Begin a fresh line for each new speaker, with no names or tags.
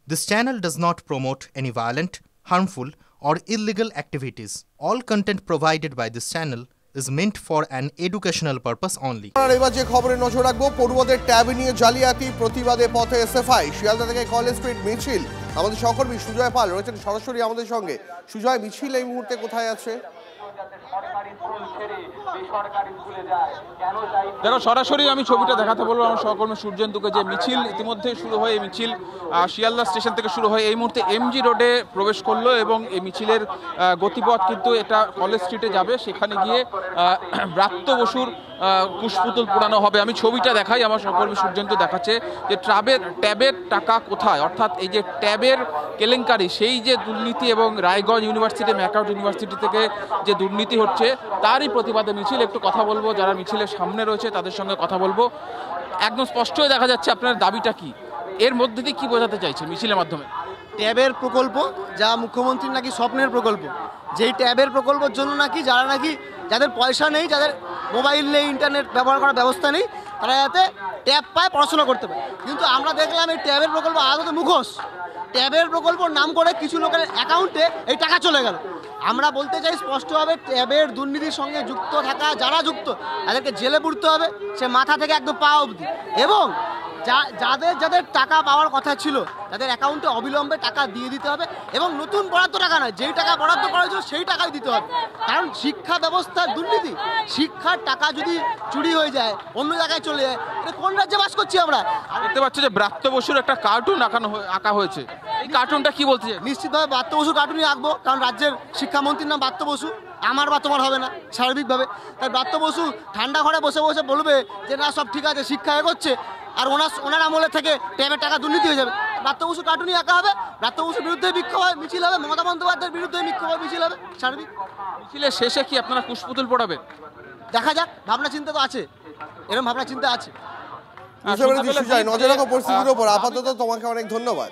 This channel does not promote any violent, harmful, or illegal activities. All content provided by this channel is meant for an educational purpose only.
এবার যে খবরে নজর রাখবো, পড়ুয়াদের tab নিয়ে জালিয়াতি প্রতিবাদে পথে এসএফআই। শিয়ালদা থেকে কলেজ স্ট্রিট মিছিল। আমাদের সহকর্মী সুজয় পাল রয়েছেন সরাসরি আমাদের সঙ্গে। সুজয়, মিছিল এই মুহূর্তে কোথায় আছে?
দেখো, সরাসরি আমি ছবিটা দেখাতে বলবো আমার সহকর্মী সূর্যেন্দুকে যে মিছিল ইতিমধ্যে শুরু হয়। এই মিছিল শিয়ালদা স্টেশন থেকে শুরু হয়, এই মুহূর্তে এমজি রোডে প্রবেশ করলো এবং এই মিছিলের গতিপথ কিন্তু এটা কলেজ স্ট্রিটে যাবে। সেখানে গিয়ে ব্রাত্য বসুর কুশপুতুল পোড়ানো হবে। আমি ছবিটা দেখাই, আমার সহকর্মী সূর্যেন্দু দেখাচ্ছে যে ট্যাবের টাকা কোথায়, অর্থাৎ এই যে ট্যাবের কেলেঙ্কারি, সেই যে দুর্নীতি এবং রায়গঞ্জ ইউনিভার্সিটি, ম্যাকআউট ইউনিভার্সিটি থেকে যে দুর্নীতি হচ্ছে তারই প্রতিবাদে মিছিল। একটু কথা বলবো যারা মিছিলের সামনে রয়েছে তাদের সঙ্গে কথা বলবো। একদম স্পষ্ট হয়ে দেখা যাচ্ছে আপনার দাবিটা কি, এর মধ্যে দিয়ে কি বোঝাতে চাইছে মিছিলের মাধ্যমে?
ট্যাবের প্রকল্প, যা মুখ্যমন্ত্রীর নাকি স্বপ্নের প্রকল্প, যেই ট্যাবের প্রকল্পের জন্য নাকি যাদের পয়সা নেই, যাদের মোবাইল নেই, ইন্টারনেট ব্যবহার করার ব্যবস্থা নেই, তারা যাতে ট্যাব পায়, পড়াশোনা করতে পারে। কিন্তু আমরা দেখলাম এই ট্যাবের প্রকল্প আদতে মুখোশ। ট্যাবের প্রকল্পর নাম করে কিছু লোকের অ্যাকাউন্টে এই টাকা চলে গেল। আমরা বলতে চাই স্পষ্টভাবে, ট্যাবের দুর্নীতির সঙ্গে যুক্ত থাকা যারা যুক্ত তাদেরকে জেলে পুরতে হবে, সে মাথা থেকে একদম পা অবধি। এবং যাদের টাকা পাওয়ার কথা ছিল তাদের অ্যাকাউন্টে অবিলম্বে টাকা দিয়ে দিতে হবে। এবং নতুন বরাদ্দ টাকা নয়, যেই টাকা বরাদ্দ করা হয়েছিল সেই টাকাই দিতে হবে। কারণ শিক্ষা ব্যবস্থার দুর্নীতি, শিক্ষার টাকা যদি চুরি হয়ে যায়, অন্য জায়গায় চলে যায়, এটা কোন রাজ্যে বাস করছি আমরা?
দেখতে পাচ্ছি যে ব্রাত্য বসুর একটা কার্টুন আঁকা হয়েছে। এই কার্টুনটা কি বলতে চাই?
নিশ্চিতভাবে ব্রাত্য বসুর কার্টুনই আঁকবো, কারণ রাজ্যের শিক্ষামন্ত্রীর নাম ব্রাত্য বসু। আমার বা তোমার হবে না স্বাভাবিকভাবে। তাই ব্রাত্য বসু ঠান্ডা ঘরে বসে বসে বলবে যে না, সব ঠিক আছে, শিক্ষা এগোচ্ছে, আর ওনার আমলে থেকে ট্যাবের টাকা দুর্নীতি হয়ে যাবে। ব্রাত্য বসু কার্টুনই আঁকা হবে, ব্রাত্য বসুর বিরুদ্ধে বিক্ষোভ মিছিল হবে, মমতা বন্দ্যোপাধ্যায়ের বিরুদ্ধে বিক্ষোভ মিছিল হবে। স্বাভাবিক।
মিছিলের শেষে কি আপনারা কুশপুতুল পড়াবেন?
দেখা যাক, ভাবনা চিন্তা তো আছে, এরকম ভাবনা চিন্তা আছে।
নজর রাখো পরিস্থিতির উপর। আপাতত তোমাকে অনেক ধন্যবাদ।